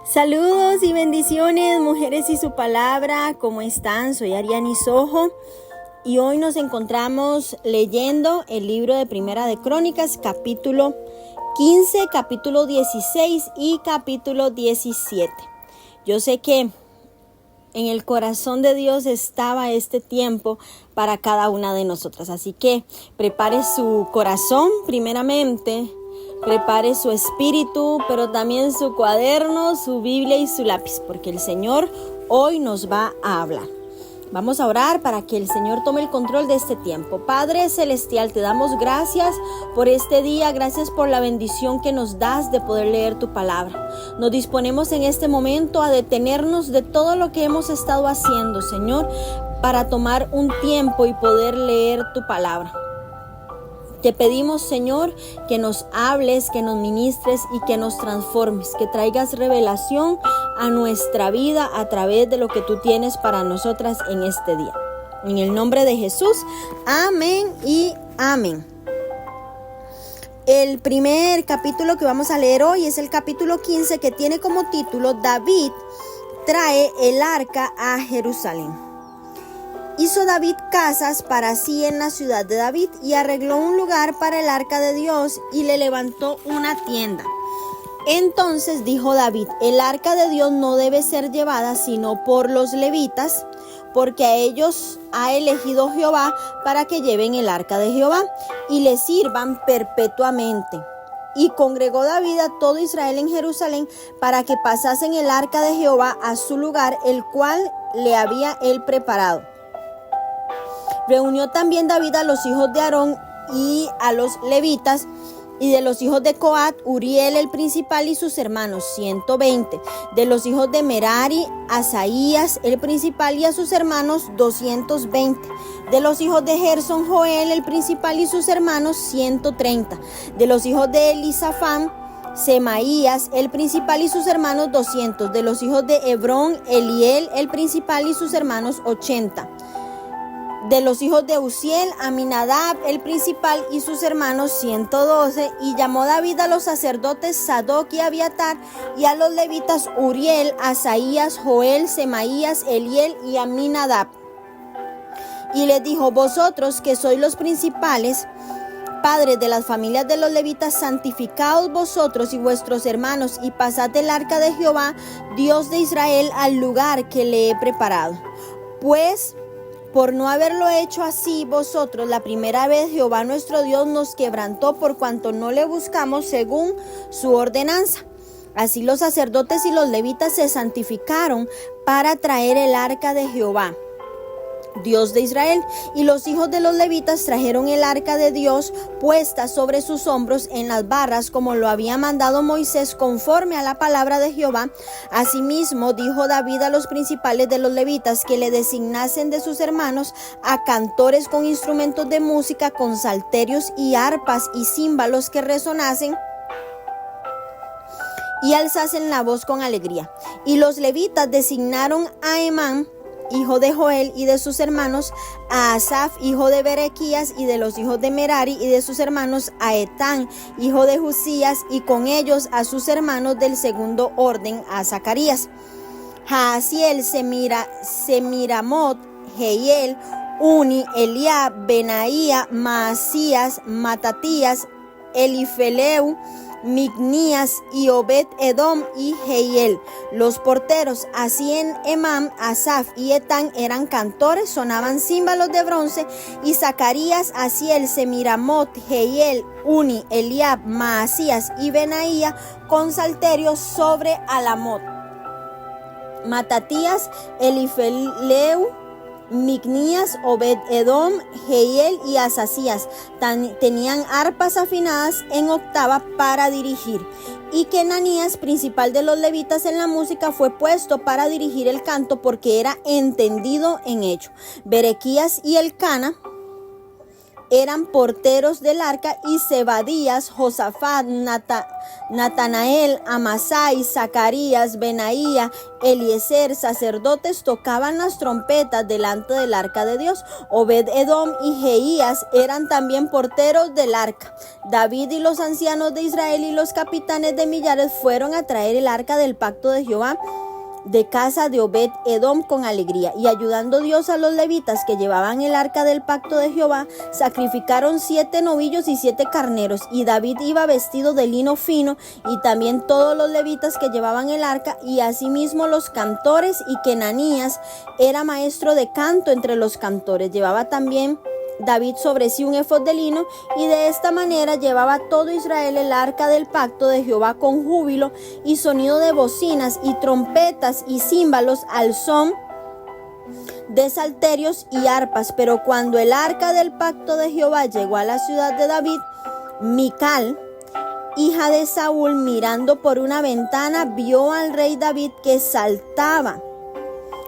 Saludos y bendiciones, mujeres y su palabra. ¿Cómo están? Soy Ariani Sojo y hoy nos encontramos leyendo el libro de Primera de Crónicas, capítulo 15, capítulo 16 y capítulo 17. Yo sé que en el corazón de Dios estaba este tiempo para cada una de nosotras, así que prepare su corazón primeramente. Prepare su espíritu, pero también su cuaderno, su Biblia y su lápiz, porque el Señor hoy nos va a hablar. Vamos a orar para que el Señor tome el control de este tiempo. Padre Celestial, te damos gracias por este día, gracias por la bendición que nos das de poder leer tu palabra. Nos disponemos en este momento a detenernos de todo lo que hemos estado haciendo, Señor, para tomar un tiempo y poder leer tu palabra. Te pedimos, Señor, que nos hables, que nos ministres y que nos transformes, que traigas revelación a nuestra vida a través de lo que tú tienes para nosotras en este día. En el nombre de Jesús, amén y amén. El primer capítulo que vamos a leer hoy es el capítulo 15, que tiene como título David trae el arca a Jerusalén. Hizo David casas para sí en la ciudad de David y arregló un lugar para el arca de Dios y le levantó una tienda. Entonces dijo David: el arca de Dios no debe ser llevada sino por los levitas, porque a ellos ha elegido Jehová para que lleven el arca de Jehová y le sirvan perpetuamente. Y congregó David a todo Israel en Jerusalén para que pasasen el arca de Jehová a su lugar, el cual le había él preparado. Reunió también David a los hijos de Aarón y a los levitas, y de los hijos de Coat, Uriel el principal y sus hermanos, 120. De los hijos de Merari, Asaías el principal y a sus hermanos, 220. De los hijos de Gersón, Joel el principal y sus hermanos, 130. De los hijos de Elisafán, Semaías el principal y sus hermanos, 200. De los hijos de Hebrón, Eliel el principal y sus hermanos, 80. De los hijos de Uziel, Aminadab el principal y sus hermanos, 112. Y llamó David a los sacerdotes Sadoc y Abiatar, y a los levitas Uriel, Asaías, Joel, Semaías, Eliel y Aminadab. Y les dijo: vosotros que sois los principales, padres de las familias de los levitas, santificaos vosotros y vuestros hermanos, y pasad el arca de Jehová, Dios de Israel, al lugar que le he preparado. Pues por no haberlo hecho así vosotros la primera vez, Jehová nuestro Dios nos quebrantó por cuanto no le buscamos según su ordenanza. Así los sacerdotes y los levitas se santificaron para traer el arca de Jehová, Dios de Israel, y los hijos de los levitas trajeron el arca de Dios puesta sobre sus hombros en las barras, como lo había mandado Moisés, conforme a la palabra de Jehová. Asimismo dijo David a los principales de los levitas que le designasen de sus hermanos a cantores con instrumentos de música, con salterios y arpas y címbalos que resonasen y alzasen la voz con alegría. Y los levitas designaron a Emán, hijo de Joel, y de sus hermanos, a Asaf, hijo de Berequías, y de los hijos de Merari y de sus hermanos, a Etán, hijo de Jusías, y con ellos a sus hermanos del segundo orden, a Zacarías, Jaasiel, Semiramot, Jehiel, Uni, Eliab, Benaía, Maasías, Matatías, Elifeleu, Mignías y Obed-Edom y Jehiel, los porteros. Así en Emam, Asaf y Etán eran cantores, sonaban címbalos de bronce, y Zacarías, Asiel, Semiramot, Jehiel, Uni, Eliab, Maasías y Benaía con salterios sobre Alamot. Matatías, Elifeleu, Mignías, Obed-Edom, Jehiel y Asasías tenían arpas afinadas en octava para dirigir. Y Kenanías, principal de los levitas en la música, fue puesto para dirigir el canto porque era entendido en ello. Berequías y Elcana, eran porteros del arca, y Zebadías, Josafat, Natanael, Amasai, Zacarías, Benaía, Eliezer, sacerdotes, tocaban las trompetas delante del arca de Dios. Obed-Edom y Jeías eran también porteros del arca. David y los ancianos de Israel y los capitanes de millares fueron a traer el arca del pacto de Jehová de casa de Obed-Edom con alegría, y ayudando Dios a los levitas que llevaban el arca del pacto de Jehová, sacrificaron 7 novillos y 7 carneros, y David iba vestido de lino fino, y también todos los levitas que llevaban el arca, y asimismo los cantores, y Kenanías era maestro de canto entre los cantores. Llevaba también David sobre sí un efod de lino, y de esta manera llevaba todo Israel el arca del pacto de Jehová con júbilo y sonido de bocinas y trompetas y címbalos al son de salterios y arpas. Pero cuando el arca del pacto de Jehová llegó a la ciudad de David, Mical, hija de Saúl, mirando por una ventana, vio al rey David que saltaba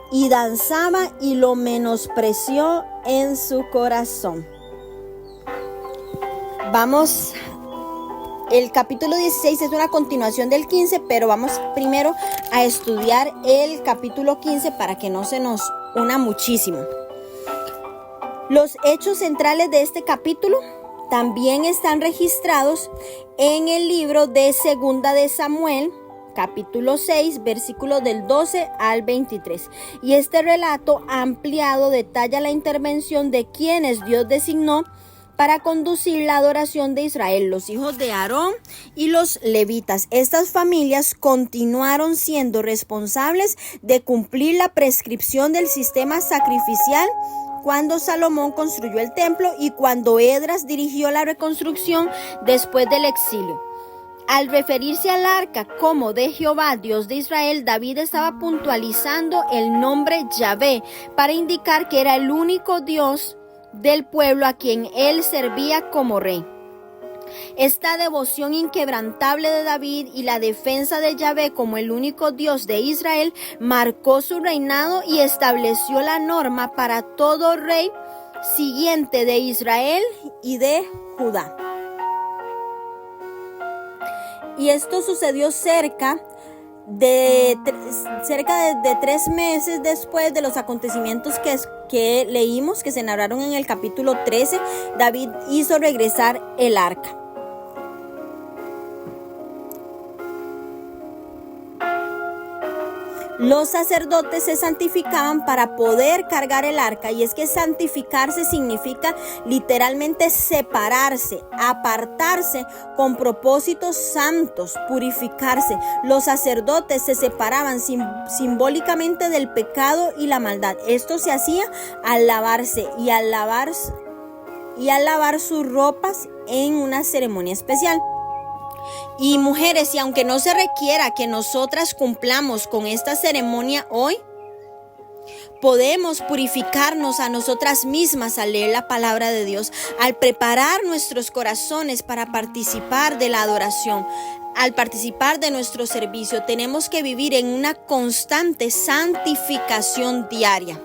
y danzaba, y lo menospreció en su corazón. Vamos, el capítulo 16 es una continuación del 15, pero vamos primero a estudiar el capítulo 15 para que no se nos una muchísimo. Los hechos centrales de este capítulo también están registrados en el libro de Segunda de Samuel, capítulo 6, versículos del 12 al 23. Y este relato ampliado detalla la intervención de quienes Dios designó para conducir la adoración de Israel, los hijos de Aarón y los levitas. Estas familias continuaron siendo responsables de cumplir la prescripción del sistema sacrificial cuando Salomón construyó el templo y cuando Esdras dirigió la reconstrucción después del exilio. Al referirse al arca como de Jehová, Dios de Israel, David estaba puntualizando el nombre Yahvé para indicar que era el único Dios del pueblo a quien él servía como rey. Esta devoción inquebrantable de David y la defensa de Yahvé como el único Dios de Israel marcó su reinado y estableció la norma para todo rey siguiente de Israel y de Judá. Y esto sucedió cerca de 3 meses después de los acontecimientos que leímos, que se narraron en el capítulo 13. David hizo regresar el arca. Los sacerdotes se santificaban para poder cargar el arca, y es que santificarse significa literalmente separarse, apartarse con propósitos santos, purificarse. Los sacerdotes se separaban simbólicamente del pecado y la maldad. Esto se hacía al lavarse y al lavar sus ropas en una ceremonia especial. Y mujeres, y aunque no se requiera que nosotras cumplamos con esta ceremonia hoy, podemos purificarnos a nosotras mismas al leer la palabra de Dios, al preparar nuestros corazones para participar de la adoración, al participar de nuestro servicio. Tenemos que vivir en una constante santificación diaria.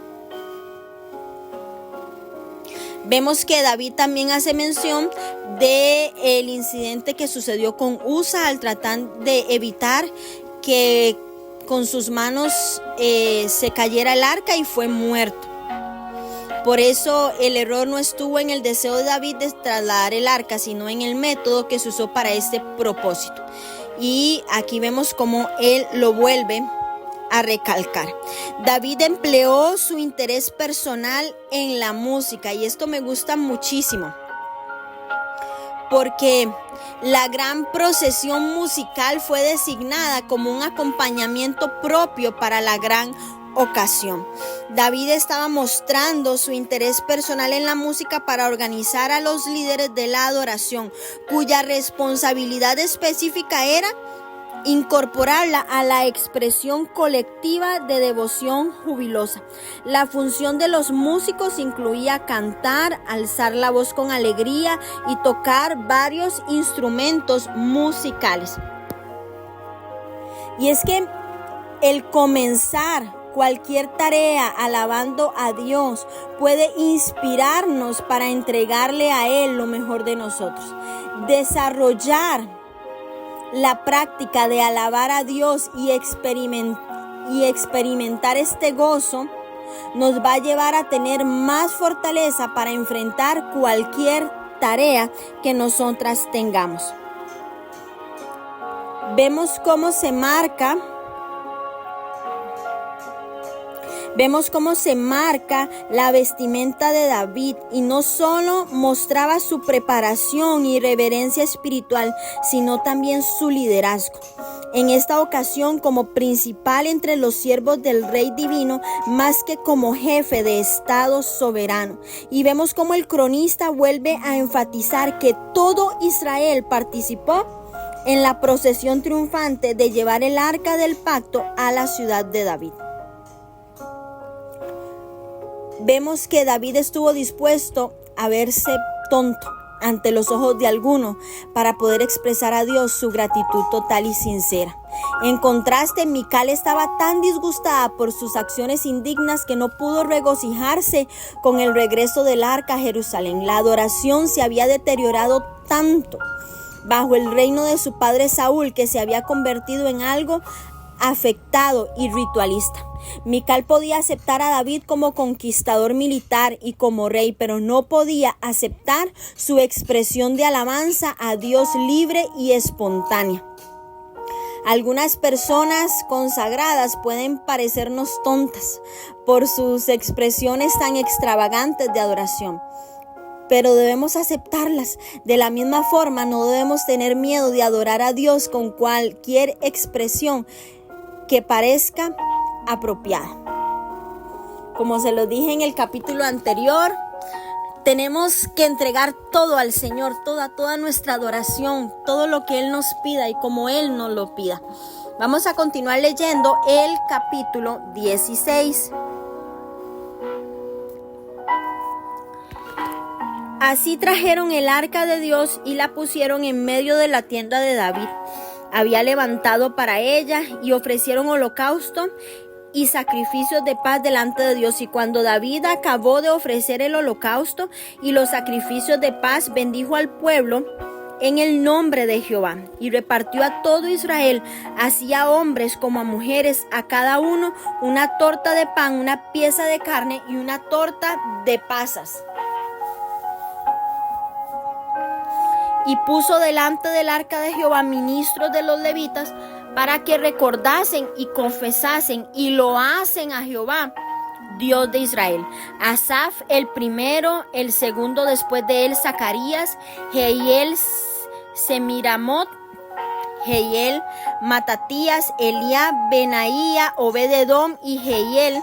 Vemos que David también hace mención del incidente que sucedió con Usa al tratar de evitar que con sus manos se cayera el arca, y fue muerto. Por eso el error no estuvo en el deseo de David de trasladar el arca, sino en el método que se usó para este propósito. Y aquí vemos cómo él lo vuelve a recalcar. David empleó su interés personal en la música, y esto me gusta muchísimo, porque la gran procesión musical fue designada como un acompañamiento propio para la gran ocasión. David estaba mostrando su interés personal en la música para organizar a los líderes de la adoración, cuya responsabilidad específica era incorporarla a la expresión colectiva de devoción jubilosa. La función de los músicos incluía cantar, alzar la voz con alegría y tocar varios instrumentos musicales. Y es que el comenzar cualquier tarea alabando a Dios puede inspirarnos para entregarle a Él lo mejor de nosotros. Desarrollar la práctica de alabar a Dios y experimentar este gozo nos va a llevar a tener más fortaleza para enfrentar cualquier tarea que nosotras tengamos. Vemos cómo se marca la vestimenta de David, y no solo mostraba su preparación y reverencia espiritual, sino también su liderazgo. En esta ocasión, como principal entre los siervos del Rey Divino, más que como jefe de Estado soberano. Y vemos cómo el cronista vuelve a enfatizar que todo Israel participó en la procesión triunfante de llevar el arca del pacto a la ciudad de David. Vemos que David estuvo dispuesto a verse tonto ante los ojos de alguno para poder expresar a Dios su gratitud total y sincera. En contraste, Mical estaba tan disgustada por sus acciones indignas que no pudo regocijarse con el regreso del arca a Jerusalén. La adoración se había deteriorado tanto bajo el reino de su padre Saúl que se había convertido en algo afectado y ritualista. Mical podía aceptar a David como conquistador militar y como rey, pero no podía aceptar su expresión de alabanza a Dios libre y espontánea. Algunas personas consagradas pueden parecernos tontas por sus expresiones tan extravagantes de adoración, pero debemos aceptarlas. De la misma forma, no debemos tener miedo de adorar a Dios con cualquier expresión que parezca apropiada. Como se lo dije en el capítulo anterior, tenemos que entregar todo al Señor, toda nuestra adoración, todo lo que Él nos pida y como Él nos lo pida. Vamos a continuar leyendo el capítulo 16. Así trajeron el arca de Dios y la pusieron en medio de la tienda de David. Había levantado para ella, y ofrecieron holocausto y sacrificios de paz delante de Dios. Y cuando David acabó de ofrecer el holocausto y los sacrificios de paz, bendijo al pueblo en el nombre de Jehová y repartió a todo Israel, así a hombres como a mujeres, a cada uno una torta de pan, una pieza de carne y una torta de pasas. Y puso delante del arca de Jehová ministros de los levitas para que recordasen y confesasen y lo hacen a Jehová, Dios de Israel. Asaf el primero, el segundo después de él Zacarías, Jehiel, Semiramot, Jehiel, Matatías, Eliab, Benaía, Obed-edom y Jehiel,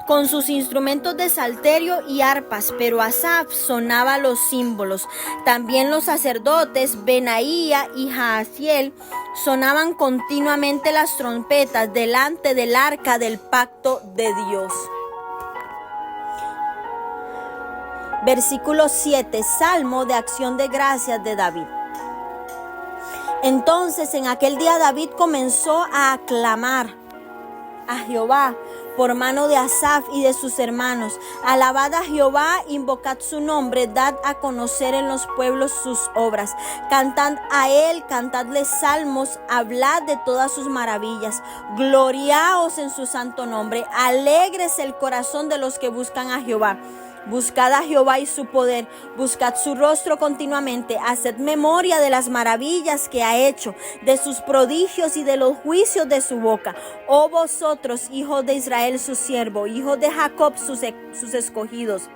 con sus instrumentos de salterio y arpas, pero Asaf sonaba los símbolos. También los sacerdotes Benaía y Jaasiel sonaban continuamente las trompetas delante del arca del pacto de Dios. Versículo 7, Salmo de acción de gracias de David. Entonces en aquel día David comenzó a aclamar a Jehová por mano de Asaf y de sus hermanos. Alabad a Jehová, invocad su nombre, dad a conocer en los pueblos sus obras. Cantad a él, cantadle salmos, hablad de todas sus maravillas. Gloriaos en su santo nombre. Alégrese el corazón de los que buscan a Jehová. Buscad a Jehová y su poder, buscad su rostro continuamente, haced memoria de las maravillas que ha hecho, de sus prodigios y de los juicios de su boca. Oh vosotros, hijos de Israel su siervo, hijos de Jacob sus escogidos.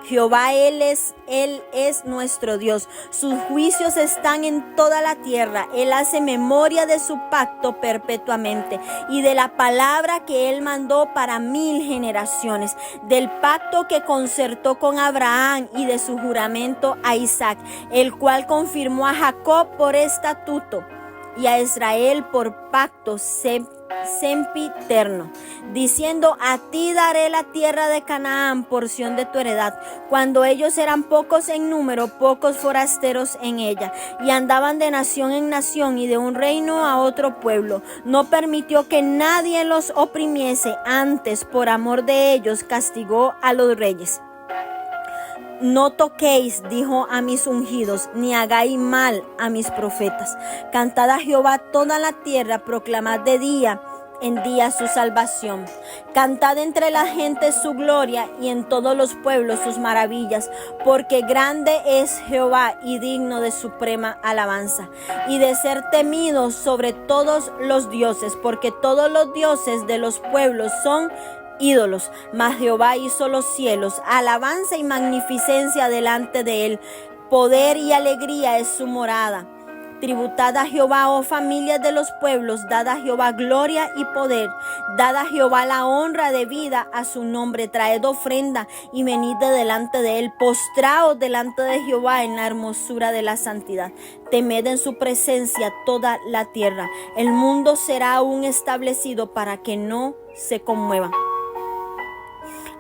Jehová, Él es nuestro Dios. Sus juicios están en toda la tierra. Él hace memoria de su pacto perpetuamente y de la palabra que Él mandó para 1000 generaciones, del pacto que concertó con Abraham y de su juramento a Isaac, el cual confirmó a Jacob por estatuto y a Israel por pacto sempiterno, diciendo: a ti daré la tierra de Canaán, porción de tu heredad. Cuando ellos eran pocos en número, pocos forasteros en ella, y andaban de nación en nación y de un reino a otro pueblo, no permitió que nadie los oprimiese, antes por amor de ellos castigó a los reyes. No toquéis, dijo, a mis ungidos, ni hagáis mal a mis profetas. Cantad a Jehová toda la tierra, proclamad de día en día su salvación. Cantad entre las gentes su gloria y en todos los pueblos sus maravillas, porque grande es Jehová y digno de suprema alabanza y de ser temido sobre todos los dioses, porque todos los dioses de los pueblos son ídolos, mas Jehová hizo los cielos. Alabanza y magnificencia delante de él, poder y alegría es su morada. Tributad a Jehová, oh familias de los pueblos, dad a Jehová gloria y poder, dad a Jehová la honra debida a su nombre, traed ofrenda y venid delante de él, postraos delante de Jehová en la hermosura de la santidad. Temed en su presencia toda la tierra, el mundo será aún establecido para que no se conmueva.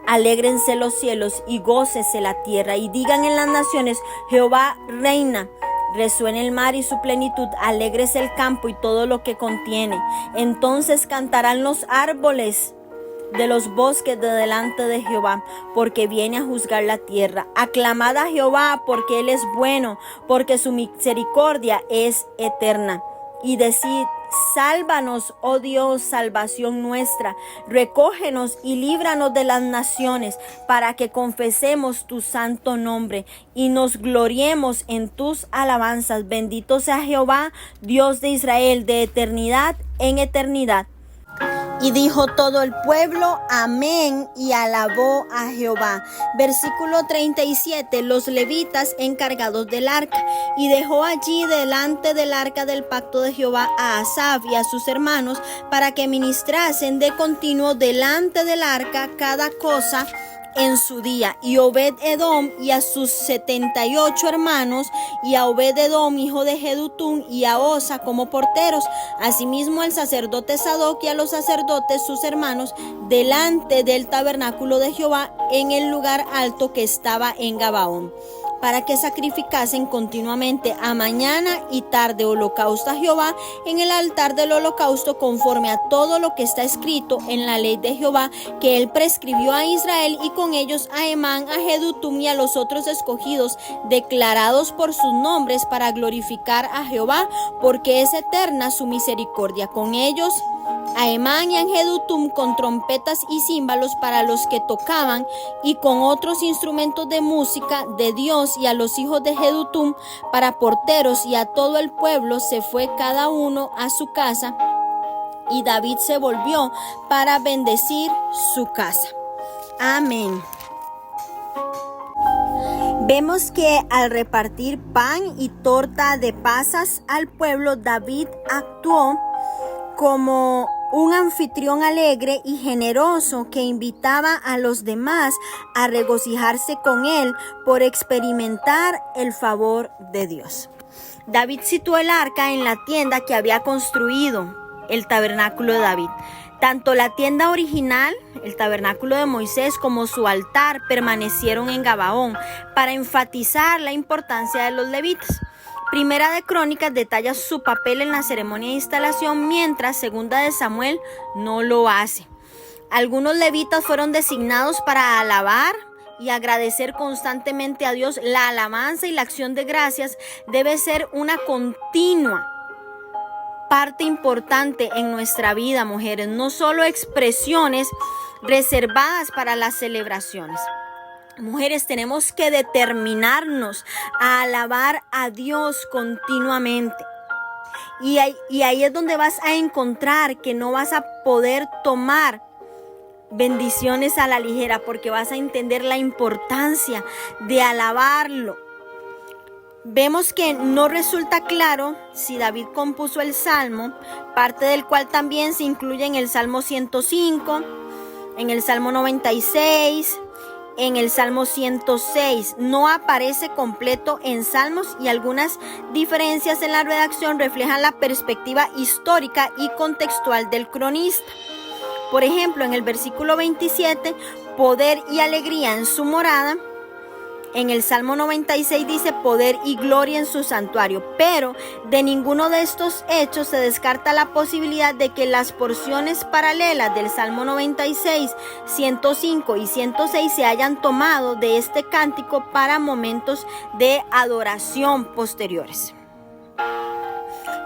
Alégrense los cielos y gócese la tierra, y digan en las naciones: Jehová reina. Resuene el mar y su plenitud, alégrese el campo y todo lo que contiene. Entonces cantarán los árboles de los bosques de delante de Jehová, porque viene a juzgar la tierra. Aclamad a Jehová, porque él es bueno, porque su misericordia es eterna. Y decid: sálvanos, oh Dios, salvación nuestra. Recógenos y líbranos de las naciones, para que confesemos tu santo nombre y nos gloriemos en tus alabanzas. Bendito sea Jehová, Dios de Israel, de eternidad en eternidad. Y dijo todo el pueblo: amén, y alabó a Jehová. Versículo 37, los levitas encargados del arca. Y dejó allí delante del arca del pacto de Jehová a Asaf y a sus hermanos, para que ministrasen de continuo delante del arca cada cosa en su día. Y Obed-edom y a sus 78 hermanos, y a Obed-edom hijo de Jedutún, y a Osa como porteros. Asimismo el sacerdote Sadoc y a los sacerdotes sus hermanos, delante del tabernáculo de Jehová en el lugar alto que estaba en Gabaón, para que sacrificasen continuamente a mañana y tarde holocausto a Jehová en el altar del holocausto, conforme a todo lo que está escrito en la ley de Jehová que él prescribió a Israel, y con ellos a Emán, a Jedutún y a los otros escogidos, declarados por sus nombres, para glorificar a Jehová, porque es eterna su misericordia. Con ellos a Emán y a Jedutún con trompetas y címbalos para los que tocaban, y con otros instrumentos de música de Dios, y a los hijos de Jedutún para porteros, y a todo el pueblo se fue cada uno a su casa, y David se volvió para bendecir su casa. Amén. Vemos que al repartir pan y torta de pasas al pueblo, David actuó como un anfitrión alegre y generoso que invitaba a los demás a regocijarse con él por experimentar el favor de Dios. David situó el arca en la tienda que había construido el tabernáculo de David. Tanto la tienda original, el tabernáculo de Moisés, como su altar permanecieron en Gabaón, para enfatizar la importancia de los levitas. Primera de Crónicas detalla su papel en la ceremonia de instalación, mientras Segunda de Samuel no lo hace. Algunos levitas fueron designados para alabar y agradecer constantemente a Dios. La alabanza y la acción de gracias debe ser una continua parte importante en nuestra vida, mujeres, no solo expresiones reservadas para las celebraciones. Mujeres, tenemos que determinarnos a alabar a Dios continuamente. Y ahí es donde vas a encontrar que no vas a poder tomar bendiciones a la ligera, porque vas a entender la importancia de alabarlo. Vemos que no resulta claro si David compuso el Salmo, parte del cual también se incluye en el Salmo 105, en el Salmo 96 en el Salmo 106. No aparece completo en Salmos y algunas diferencias en la redacción reflejan la perspectiva histórica y contextual del cronista. Por ejemplo, en el versículo 27, poder y alegría en su morada. En el Salmo 96 dice poder y gloria en su santuario, pero de ninguno de estos hechos se descarta la posibilidad de que las porciones paralelas del Salmo 96, 105 y 106 se hayan tomado de este cántico para momentos de adoración posteriores.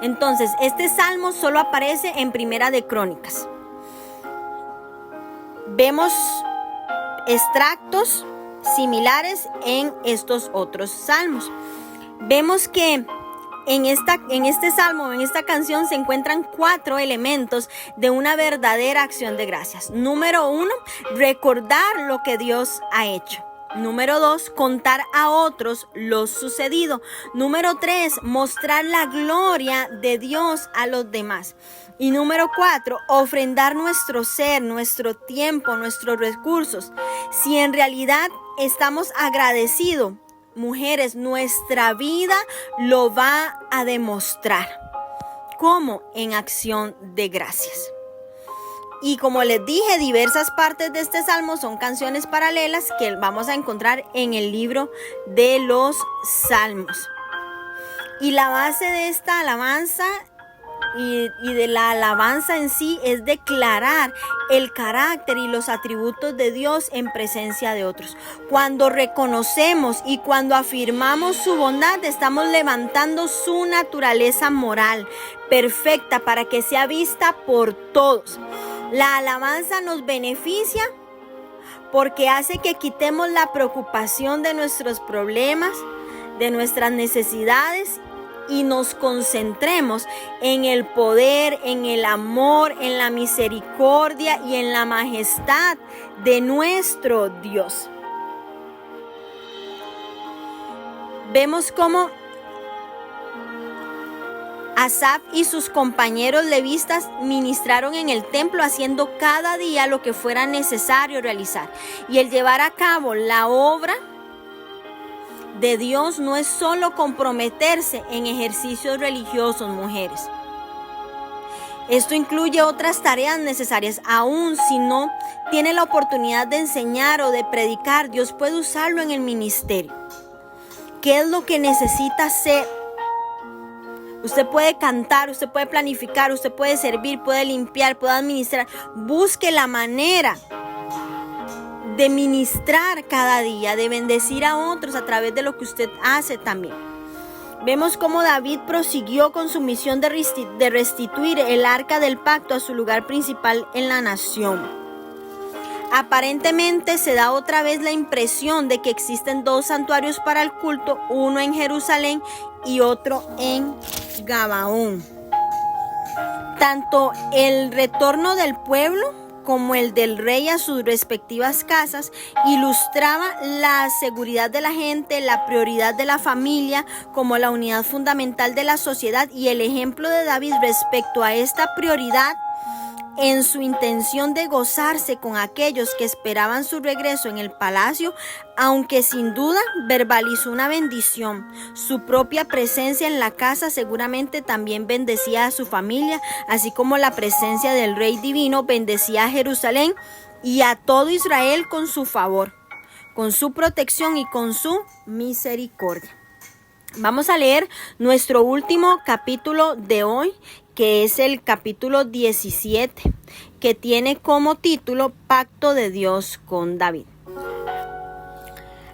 Entonces, este salmo solo aparece en Primera de Crónicas. Vemos extractos similares en estos otros salmos. Vemos que en este salmo, en esta canción, se encuentran 4 elementos de una verdadera acción de gracias. Número 1, recordar lo que Dios ha hecho. Número 2, contar a otros lo sucedido. Número 3, mostrar la gloria de Dios a los demás. Y número 4, ofrendar nuestro ser, nuestro tiempo, nuestros recursos. Si en realidad estamos agradecidos, mujeres, nuestra vida lo va a demostrar. ¿Cómo? En acción de gracias. Y como les dije, diversas partes de este salmo son canciones paralelas que vamos a encontrar en el libro de los Salmos. Y la base de esta alabanza y de la alabanza en sí es declarar el carácter y los atributos de Dios en presencia de otros. Cuando reconocemos y cuando afirmamos su bondad, estamos levantando su naturaleza moral perfecta para que sea vista por todos. La alabanza nos beneficia porque hace que quitemos la preocupación de nuestros problemas, de nuestras necesidades y nos concentremos en el poder, en el amor, en la misericordia y en la majestad de nuestro Dios. Vemos cómo Asaf y sus compañeros levitas ministraron en el templo haciendo cada día lo que fuera necesario realizar. Y el llevar a cabo la obra de Dios no es solo comprometerse en ejercicios religiosos, mujeres. Esto incluye otras tareas necesarias. Aún si no tiene la oportunidad de enseñar o de predicar, Dios puede usarlo en el ministerio. ¿Qué es lo que necesita hacer? Usted puede cantar, usted puede planificar, usted puede servir, puede limpiar, puede administrar. Busque la manera de ministrar cada día, de bendecir a otros a través de lo que usted hace también. Vemos cómo David prosiguió con su misión de restituir el arca del pacto a su lugar principal en la nación. Aparentemente se da otra vez la impresión de que existen 2 santuarios para el culto, uno en Jerusalén y otro en Gabaón. Tanto el retorno del pueblo como el del rey a sus respectivas casas ilustraba la seguridad de la gente, la prioridad de la familia como la unidad fundamental de la sociedad, y el ejemplo de David respecto a esta prioridad en su intención de gozarse con aquellos que esperaban su regreso en el palacio, aunque sin duda verbalizó una bendición. Su propia presencia en la casa seguramente también bendecía a su familia, así como la presencia del Rey Divino bendecía a Jerusalén y a todo Israel con su favor, con su protección y con su misericordia. Vamos a leer nuestro último capítulo de hoy, que es el capítulo 17, que tiene como título Pacto de Dios con David.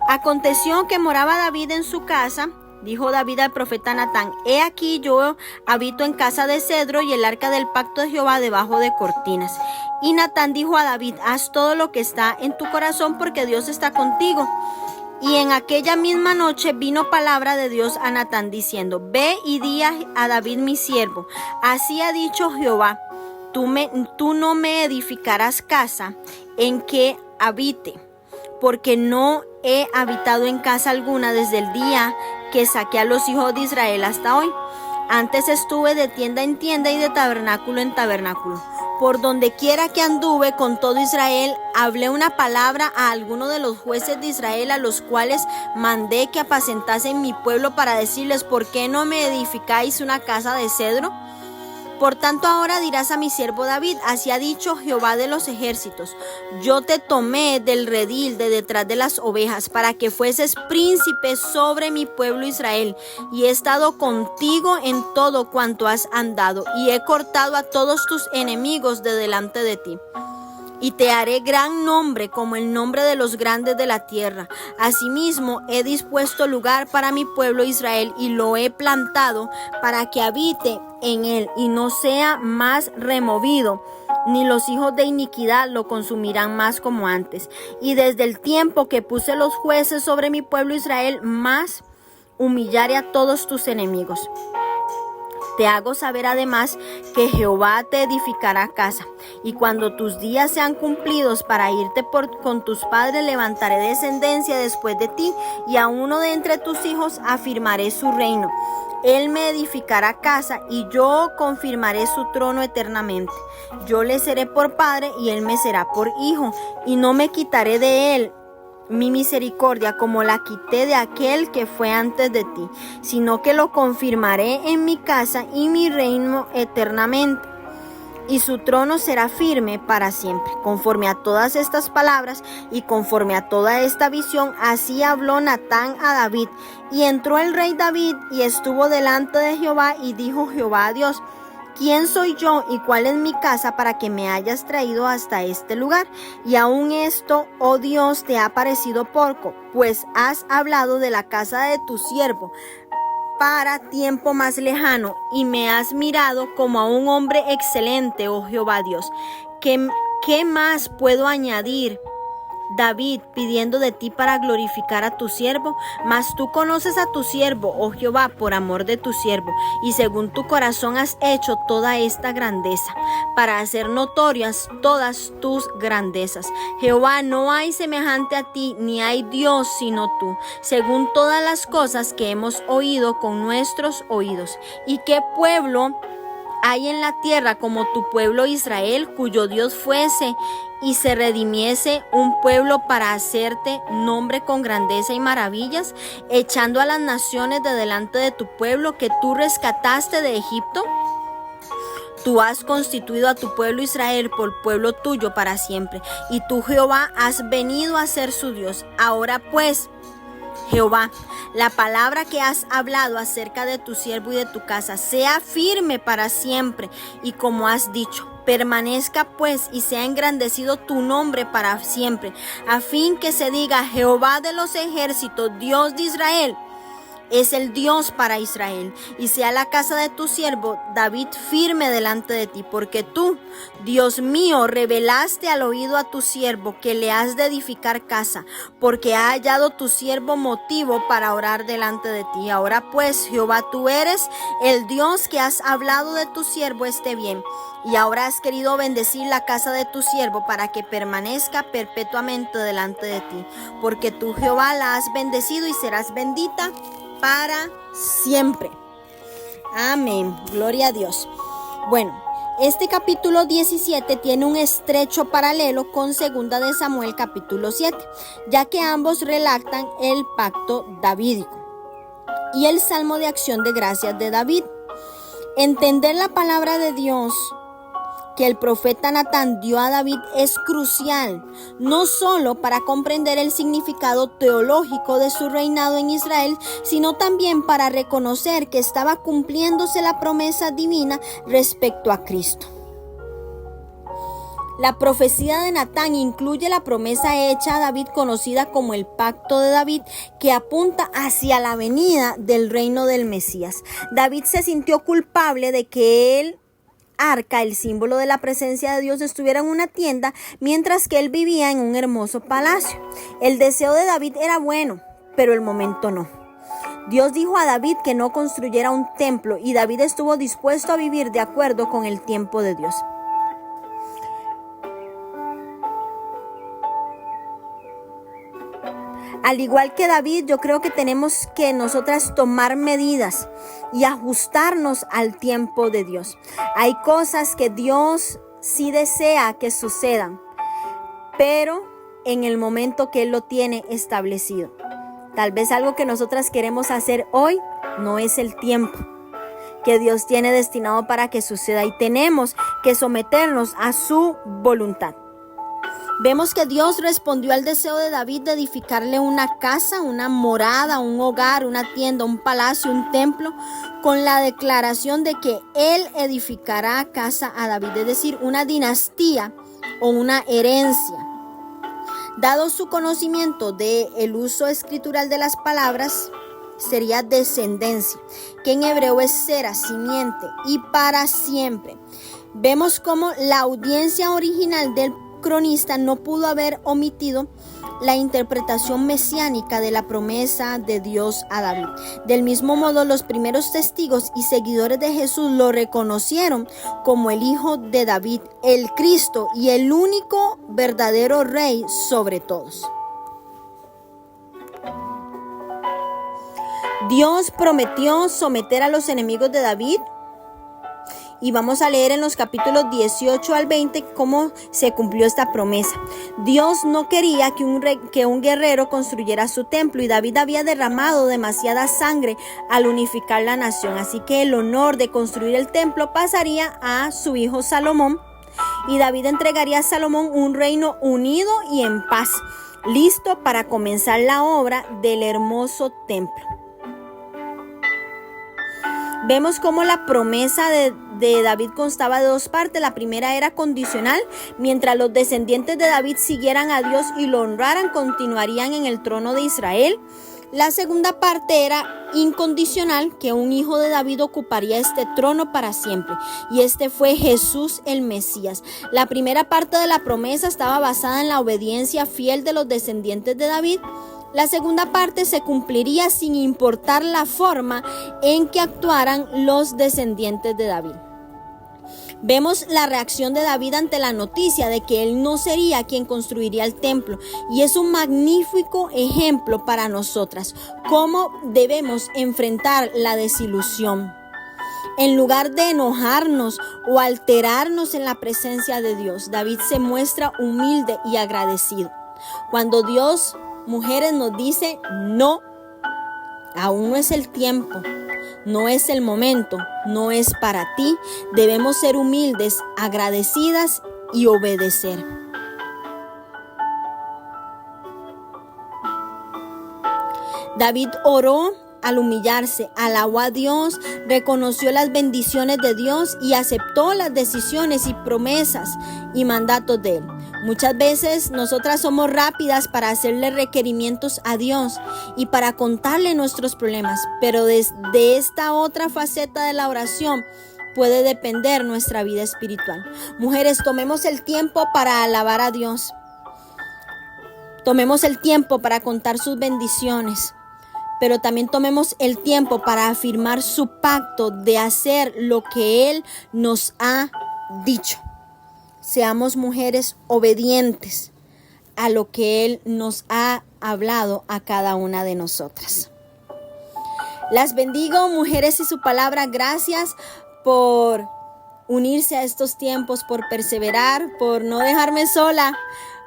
Aconteció que moraba David en su casa. Dijo David al profeta Natán: he aquí yo habito en casa de cedro y el arca del pacto de Jehová debajo de cortinas. Y Natán dijo a David: haz todo lo que está en tu corazón, porque Dios está contigo. Y en aquella misma noche vino palabra de Dios a Natán diciendo: ve y di a David mi siervo, así ha dicho Jehová, tú no me edificarás casa en que habite, porque no he habitado en casa alguna desde el día que saqué a los hijos de Israel hasta hoy. Antes estuve de tienda en tienda y de tabernáculo en tabernáculo. Por donde quiera que anduve con todo Israel, hablé una palabra a alguno de los jueces de Israel, a los cuales mandé que apacentasen mi pueblo, para decirles: ¿por qué no me edificáis una casa de cedro? Por tanto, ahora dirás a mi siervo David: así ha dicho Jehová de los ejércitos: yo te tomé del redil de detrás de las ovejas, para que fueses príncipe sobre mi pueblo Israel, y he estado contigo en todo cuanto has andado, y he cortado a todos tus enemigos de delante de ti. Y te haré gran nombre, como el nombre de los grandes de la tierra. Asimismo, he dispuesto lugar para mi pueblo Israel, y lo he plantado para que habite en él, y no sea más removido, ni los hijos de iniquidad lo consumirán más como antes. Y desde el tiempo que puse los jueces sobre mi pueblo Israel, más humillaré a todos tus enemigos. Te hago saber además que Jehová te edificará casa, y cuando tus días sean cumplidos para irte con tus padres, levantaré descendencia después de ti, y a uno de entre tus hijos afirmaré su reino. Él me edificará casa, y yo confirmaré su trono eternamente. Yo le seré por padre, y él me será por hijo, y no me quitaré de él mi misericordia como la quité de aquel que fue antes de ti, sino que lo confirmaré en mi casa y mi reino eternamente, y su trono será firme para siempre. Conforme a todas estas palabras y conforme a toda esta visión, así habló Natán a David. Y entró el rey David y estuvo delante de Jehová, y dijo Jehová a Dios: ¿quién soy yo y cuál es mi casa para que me hayas traído hasta este lugar? Y aún esto, oh Dios, te ha parecido poco, pues has hablado de la casa de tu siervo para tiempo más lejano, y me has mirado como a un hombre excelente, oh Jehová Dios. ¿Qué más puedo añadir, David, pidiendo de ti para glorificar a tu siervo? Mas tú conoces a tu siervo, oh Jehová, por amor de tu siervo, y según tu corazón has hecho toda esta grandeza, para hacer notorias todas tus grandezas. Jehová, no hay semejante a ti, ni hay Dios sino tú, según todas las cosas que hemos oído con nuestros oídos. ¿Y qué pueblo hay en la tierra como tu pueblo Israel, cuyo Dios fuese y se redimiese un pueblo para hacerte nombre con grandeza y maravillas, echando a las naciones de delante de tu pueblo que tú rescataste de Egipto? Tú has constituido a tu pueblo Israel por pueblo tuyo para siempre, y tú, Jehová, has venido a ser su Dios. Ahora pues, Jehová, la palabra que has hablado acerca de tu siervo y de tu casa sea firme para siempre, y como has dicho, permanezca pues y sea engrandecido tu nombre para siempre, a fin que se diga: Jehová de los ejércitos, Dios de Israel, es el Dios para Israel, y sea la casa de tu siervo David firme delante de ti, porque tú, Dios mío, revelaste al oído a tu siervo que le has de edificar casa, porque ha hallado tu siervo motivo para orar delante de ti. Ahora pues, Jehová, tú eres el Dios que has hablado de tu siervo esté bien, y ahora has querido bendecir la casa de tu siervo para que permanezca perpetuamente delante de ti, porque tú, Jehová, la has bendecido y serás bendita para siempre. Amén. Gloria a Dios. Bueno, este capítulo 17 tiene un estrecho paralelo con 2 de Samuel capítulo 7, ya que ambos relatan el pacto davídico y el salmo de acción de gracias de David. Entender la palabra de Dios que el profeta Natán dio a David es crucial, no solo para comprender el significado teológico de su reinado en Israel, sino también para reconocer que estaba cumpliéndose la promesa divina respecto a Cristo. La profecía de Natán incluye la promesa hecha a David, conocida como el pacto de David, que apunta hacia la venida del reino del Mesías. David se sintió culpable de que el arca, el símbolo de la presencia de Dios, estuviera en una tienda, mientras que él vivía en un hermoso palacio. El deseo de David era bueno, pero el momento no. Dios dijo a David que no construyera un templo, y David estuvo dispuesto a vivir de acuerdo con el tiempo de Dios. Al igual que David, yo creo que tenemos que nosotras tomar medidas y ajustarnos al tiempo de Dios. Hay cosas que Dios sí desea que sucedan, pero en el momento que Él lo tiene establecido. Tal vez algo que nosotras queremos hacer hoy no es el tiempo que Dios tiene destinado para que suceda y tenemos que someternos a su voluntad. Vemos que Dios respondió al deseo de David de edificarle una casa, una morada, un hogar, una tienda, un palacio, un templo, con la declaración de que Él edificará casa a David, es decir, una dinastía o una herencia. Dado su conocimiento del uso escritural de las palabras, sería descendencia, que en hebreo es sera, simiente y para siempre. Vemos cómo la audiencia original del cronista no pudo haber omitido la interpretación mesiánica de la promesa de Dios a David. Del mismo modo, los primeros testigos y seguidores de Jesús lo reconocieron como el Hijo de David, el Cristo y el único verdadero Rey sobre todos. Dios prometió someter a los enemigos de David. Y vamos a leer en los capítulos 18 al 20 cómo se cumplió esta promesa. Dios no quería que un guerrero construyera su templo, y David había derramado demasiada sangre al unificar la nación. Así que el honor de construir el templo pasaría a su hijo Salomón, y David entregaría a Salomón un reino unido y en paz, listo para comenzar la obra del hermoso templo. Vemos cómo la promesa de David constaba de dos partes. La primera era condicional. Mientras los descendientes de David siguieran a Dios y lo honraran, continuarían en el trono de Israel. La segunda parte era incondicional, que un hijo de David ocuparía este trono para siempre. Y este fue Jesús el Mesías. La primera parte de la promesa estaba basada en la obediencia fiel de los descendientes de David. La segunda parte se cumpliría sin importar la forma en que actuaran los descendientes de David. Vemos la reacción de David ante la noticia de que él no sería quien construiría el templo, y es un magnífico ejemplo para nosotras, cómo debemos enfrentar la desilusión. En lugar de enojarnos o alterarnos en la presencia de Dios, David se muestra humilde y agradecido. Cuando Dios, mujeres, nos dice no, aún no es el tiempo, no es el momento, no es para ti, debemos ser humildes, agradecidas y obedecer. David oró al humillarse, alabó a Dios, reconoció las bendiciones de Dios y aceptó las decisiones y promesas y mandatos de Él. Muchas veces nosotras somos rápidas para hacerle requerimientos a Dios y para contarle nuestros problemas, pero desde esta otra faceta de la oración puede depender nuestra vida espiritual. Mujeres, tomemos el tiempo para alabar a Dios. Tomemos el tiempo para contar sus bendiciones, pero también tomemos el tiempo para afirmar su pacto de hacer lo que Él nos ha dicho. Seamos mujeres obedientes a lo que Él nos ha hablado a cada una de nosotras. Las bendigo, mujeres, y su palabra. Gracias por unirse a estos tiempos, por perseverar, por no dejarme sola,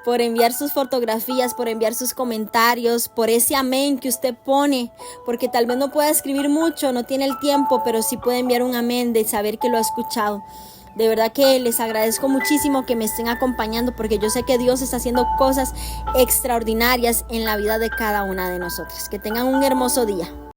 por enviar sus fotografías, por enviar sus comentarios, por ese amén que usted pone, porque tal vez no pueda escribir mucho, no tiene el tiempo, pero sí puede enviar un amén de saber que lo ha escuchado. De verdad que les agradezco muchísimo que me estén acompañando, porque yo sé que Dios está haciendo cosas extraordinarias en la vida de cada una de nosotras. Que tengan un hermoso día.